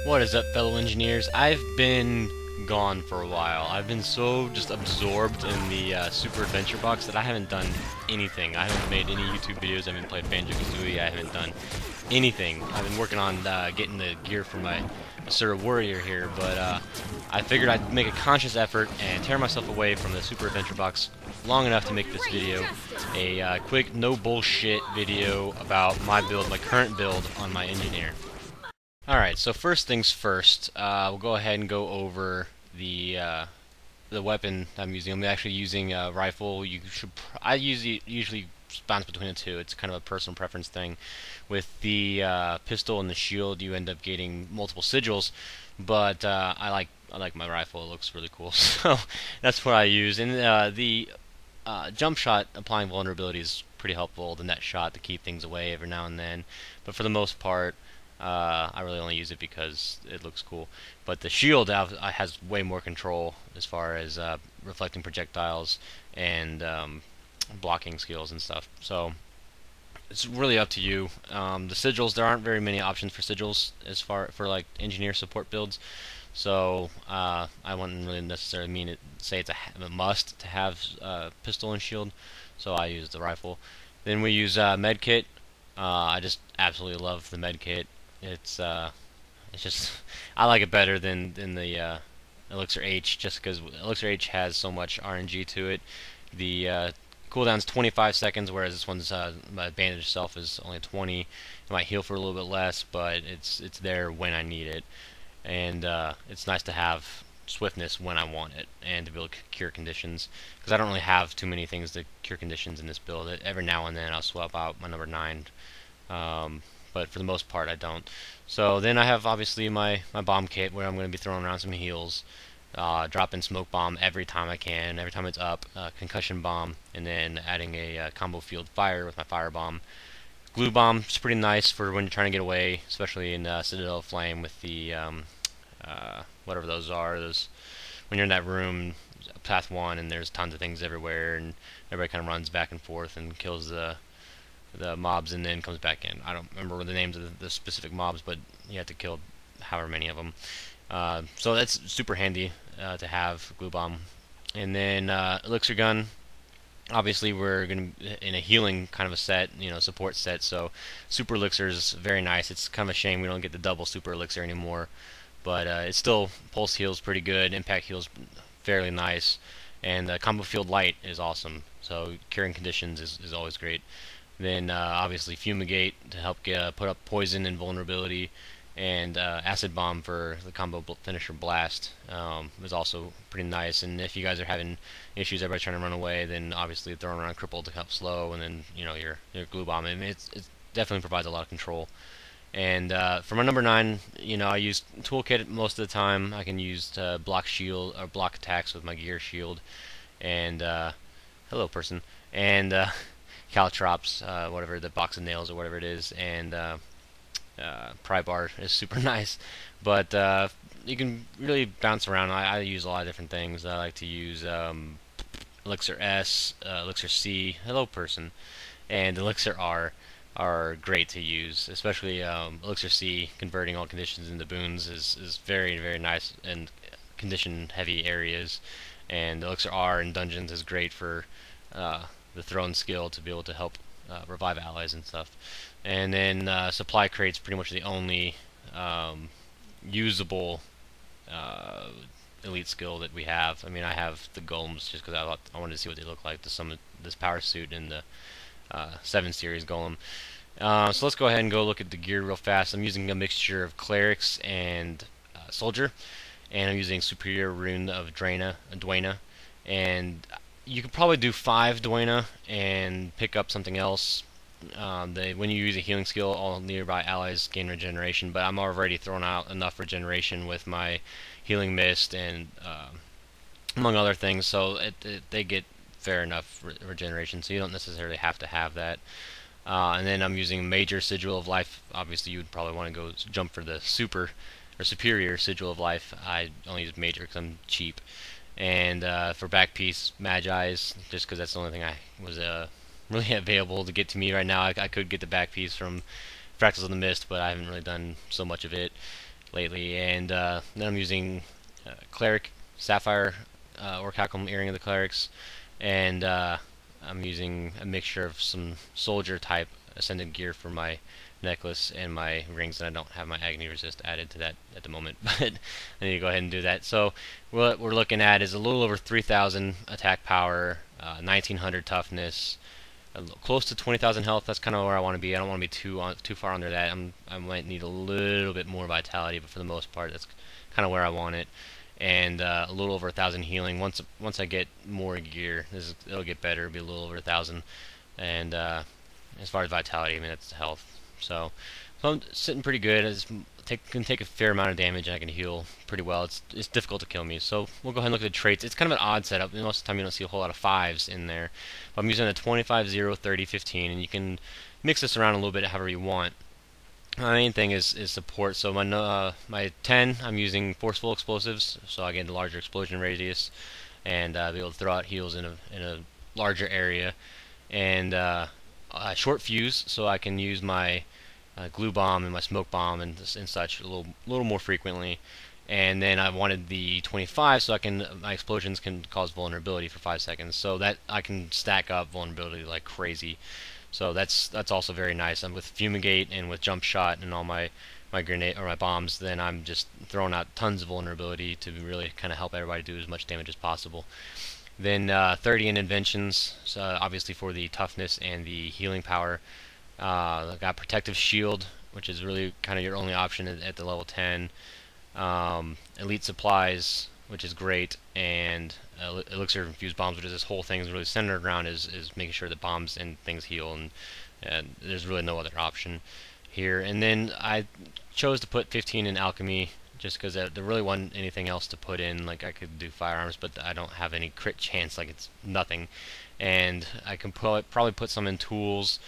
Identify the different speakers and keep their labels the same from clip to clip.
Speaker 1: What is up, fellow engineers? I've been gone for a while. I've been so just absorbed in the Super Adventure Box that I haven't done anything. I haven't made any YouTube videos. I haven't played Banjo-Kazooie. I haven't done anything. I've been working on getting the gear for my Asura Warrior here, but I figured I'd make a conscious effort and tear myself away from the Super Adventure Box long enough to make this video a quick, no bullshit video about my build, my current build on my Engineer. Alright, so first things first, we'll go ahead and go over the weapon I'm using. I'm actually using a rifle. I usually bounce between the two. It's kind of a personal preference thing. With the pistol and the shield, you end up getting multiple sigils, but I like my rifle. It looks really cool, so that's what I use. And the jump shot applying vulnerability is pretty helpful. The net shot to keep things away every now and then, but for the most part, I really only use it because it looks cool. But the shield has way more control as far as reflecting projectiles and blocking skills and stuff. So it's really up to you. The sigils, there aren't very many options for sigils as far for like engineer support builds. So I wouldn't really necessarily say it's a must to have pistol and shield. So I use the rifle. Then we use medkit. I just absolutely love the medkit. It's just I like it better than the Elixir H, just because Elixir H has so much RNG to it. The cooldown's 25 seconds, whereas this one's my bandage itself is only 20. It might heal for a little bit less, but it's there when I need it, and it's nice to have swiftness when I want it, and to be able to cure conditions, because I don't really have too many things to cure conditions in this build. Every now and then I'll swap out my number 9. But for the most part I don't. So then I have obviously my bomb kit, where I'm going to be throwing around some heals, dropping smoke bomb every time I can, every time it's up, concussion bomb, and then adding a combo field fire with my fire bomb. Glue bomb is pretty nice for when you're trying to get away, especially in Citadel of Flame with the whatever those are. Those when you're in that room, path 1, and there's tons of things everywhere, and everybody kind of runs back and forth and kills the mobs and then comes back in. I don't remember the names of the specific mobs, but you have to kill however many of them. So that's super handy to have glue bomb. And then elixir gun. Obviously, we're going to in a healing kind of a set, support set. So super elixir is very nice. It's kind of a shame we don't get the double super elixir anymore, but it's still pulse heals pretty good. Impact heals fairly nice, and combo field light is awesome. So curing conditions is always great. Then obviously fumigate to help put up poison and vulnerability, and acid bomb for the combo finisher blast is also pretty nice. And if you guys are having issues, everybody trying to run away, then obviously throwing around cripple to help slow, and then your glue bomb. I mean, it definitely provides a lot of control. And for my number 9, I use toolkit most of the time. I can use block shield or block attacks with my gear shield, and hello person, and caltrops, whatever, the box of nails or whatever it is, and pry bar is super nice. But you can really bounce around. I use a lot of different things. I like to use Elixir S, Elixir C, hello person, and Elixir R are great to use, especially Elixir C, converting all conditions into boons is very, very nice in condition heavy areas, and Elixir R in dungeons is great for the throne skill to be able to help revive allies and stuff. And then supply crate's pretty much the only usable elite skill that we have. I mean, I have the golems just because I wanted to see what they look like. This power suit and the 7 series golem. So let's go ahead and go look at the gear real fast. I'm using a mixture of clerics and soldier, and I'm using superior rune of Dwayna, and you could probably do 5 Dwayna and pick up something else. When you use a healing skill, all nearby allies gain regeneration, but I'm already throwing out enough regeneration with my healing mist and among other things, so they get fair enough regeneration, so you don't necessarily have to have that. And then I'm using major sigil of life. Obviously you would probably want to go jump for the super or superior sigil of life. I only use major because I'm cheap. And for back piece, Magi's, just because that's the only thing I was really available to get to me right now. I could get the back piece from Fractals of the Mist, but I haven't really done so much of it lately, and then I'm using Cleric, Sapphire, Orichalcum Earring of the Clerics, and I'm using a mixture of some soldier type ascendant gear for my necklace and my rings, and I don't have my agony resist added to that at the moment, but I need to go ahead and do that. So what we're looking at is a little over 3,000 attack power, 1,900 toughness, close to 20,000 health. That's kind of where I want to be. I don't want to be too far under that. I might need a little bit more vitality, but for the most part, that's kind of where I want it. And a little over 1,000 healing. Once I get more gear, it'll get better. It'll be a little over 1,000. And as far as vitality, I mean, that's health. So I'm sitting pretty good. Can take a fair amount of damage, and I can heal pretty well. It's difficult to kill me. So we'll go ahead and look at the traits. It's kind of an odd setup. Most of the time you don't see a whole lot of 5s in there. But I'm using a 25, 0, 30, 15, and you can mix this around a little bit however you want. My main thing is support. So my 10, I'm using forceful explosives, so I get a larger explosion radius, and be able to throw out heals in a larger area. And short fuse, so I can use my glue bomb and my smoke bomb and such a little more frequently. And then I wanted the 25, so my explosions can cause vulnerability for 5 seconds, so that I can stack up vulnerability like crazy. So that's also very nice. And with fumigate and with jump shot and all my grenade or my bombs, then I'm just throwing out tons of vulnerability to really kind of help everybody do as much damage as possible. Then 30 in inventions, so obviously for the toughness and the healing power. I got protective shield, which is really kind of your only option at the level 10. Elite supplies, which is great, and elixir infused bombs, which is this whole thing is really centered around is making sure that bombs and things heal, and there's really no other option here. And then I chose to put 15 in alchemy just because there really wasn't anything else to put in. Like, I could do firearms, but I don't have any crit chance, like it's nothing. And I can probably put some in tools.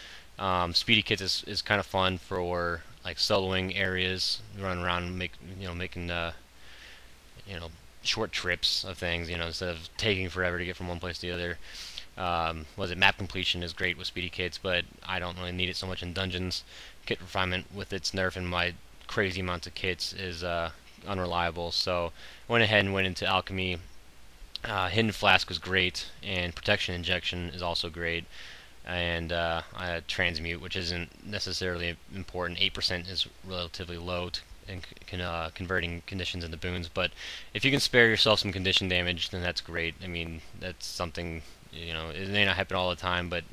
Speaker 1: Speedy kits is kind of fun for like soloing areas, running around making short trips of things, instead of taking forever to get from one place to the other. Map completion is great with speedy kits, but I don't really need it so much in dungeons. Kit refinement with its nerf and my crazy amounts of kits is unreliable, so I went ahead and went into alchemy. Hidden flask was great, and protection injection is also great. And I had transmute, which isn't necessarily important. 8% is relatively low in converting conditions into boons, but if you can spare yourself some condition damage, then that's great. I mean, that's something, it may not happen all the time, but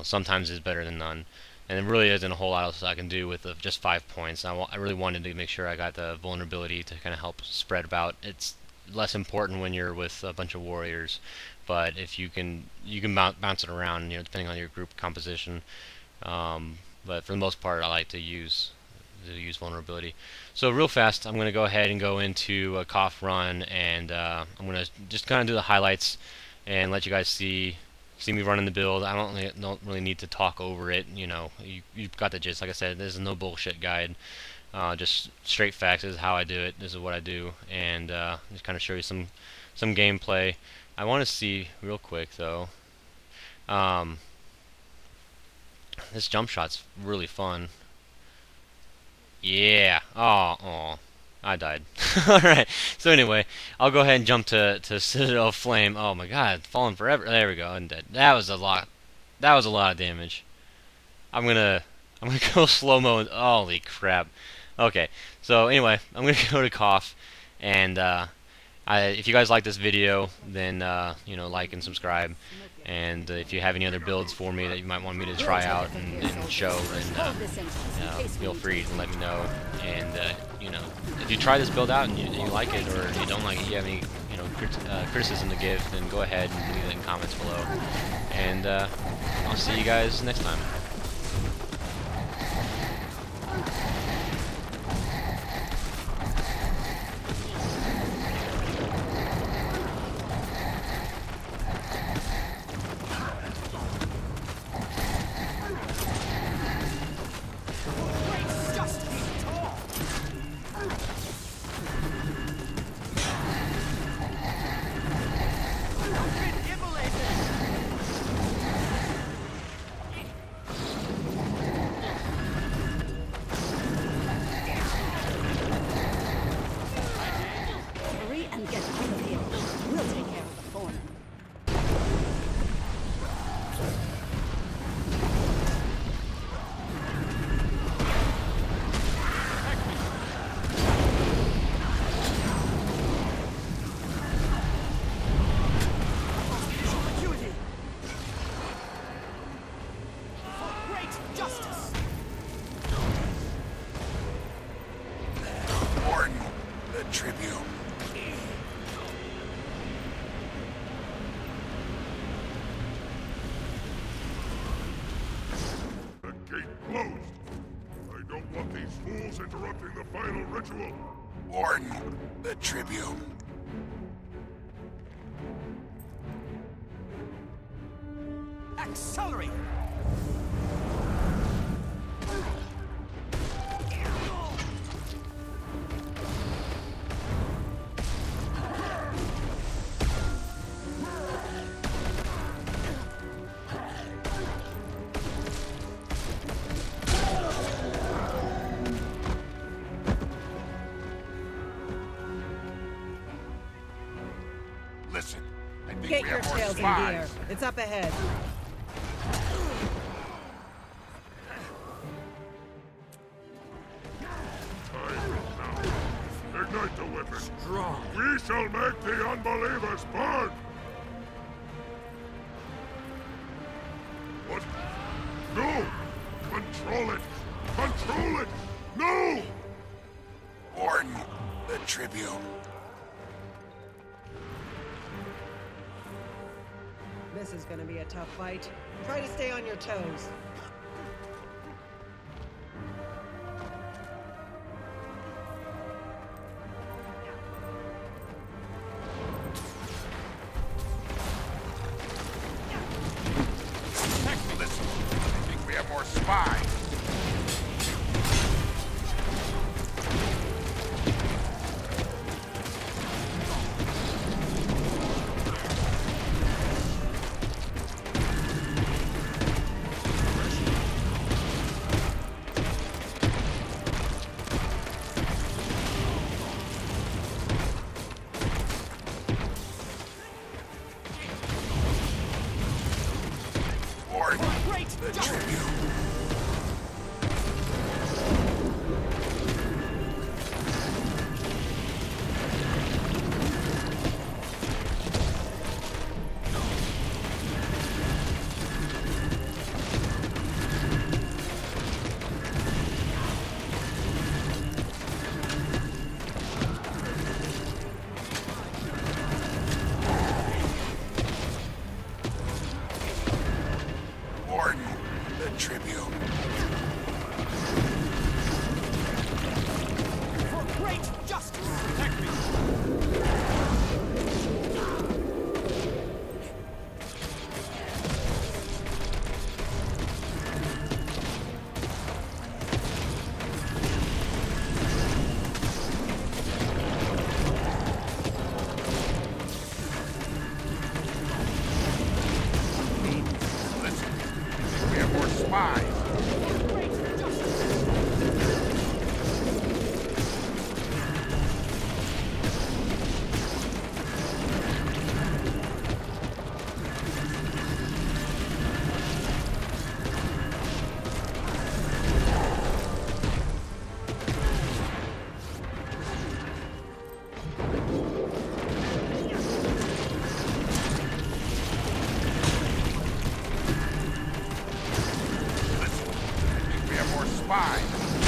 Speaker 1: sometimes it's better than none. And there really isn't a whole lot else I can do with just 5 points. I really wanted to make sure I got the vulnerability to kind of help spread about. It's less important when you're with a bunch of warriors, but if you can bounce it around, depending on your group composition. But for the most part, I like to use vulnerability. So real fast, I'm going to go ahead and go into a cough run, and I'm going to just kind of do the highlights and let you guys see me running the build. I don't really need to talk over it. You've got the gist. Like I said, this is no bullshit guide. Just straight facts. This is how I do it. This is what I do, and just kind of show you some gameplay. I want to see real quick though. This jump shot's really fun. Yeah. Oh, I died. All right. So anyway, I'll go ahead and jump to Citadel of Flame. Oh my God, falling forever. There we go. I'm dead. That was a lot. That was a lot of damage. I'm gonna go slow mo. Holy crap. Okay. So anyway, I'm gonna go to cough, and if you guys like this video, then like and subscribe. And if you have any other builds for me that you might want me to try out and show, then feel free to let me know. And if you try this build out and you like it, or you don't like it, you have any criticism to give, then go ahead and leave it in comments below. And I'll see you guys next time.
Speaker 2: justice!
Speaker 3: Warden, the Tribune.
Speaker 4: The gate closed. I don't want these fools interrupting the final ritual.
Speaker 3: Warden, the Tribune.
Speaker 2: Accelerate!
Speaker 3: Listen, I think
Speaker 5: Get
Speaker 3: we
Speaker 5: your
Speaker 3: have more
Speaker 5: tails in
Speaker 3: spies.
Speaker 5: gear. It's up ahead.
Speaker 4: Time is now. Ignite the weapon. Strong. We shall make the unbelievers burn. What? No! Control it! Control it! No!
Speaker 3: Warden, the Tribune.
Speaker 5: This is gonna be a tough fight. Try to stay on your toes.
Speaker 3: Listen, I think we have more spies. Warden,
Speaker 2: Great
Speaker 3: the
Speaker 2: justice!
Speaker 3: Tribune. Warden, the Tribune.
Speaker 2: For great justice! Protect me!
Speaker 3: Listen, I think we have more spies.
Speaker 2: Great justice!
Speaker 3: Listen, I think we have more spies.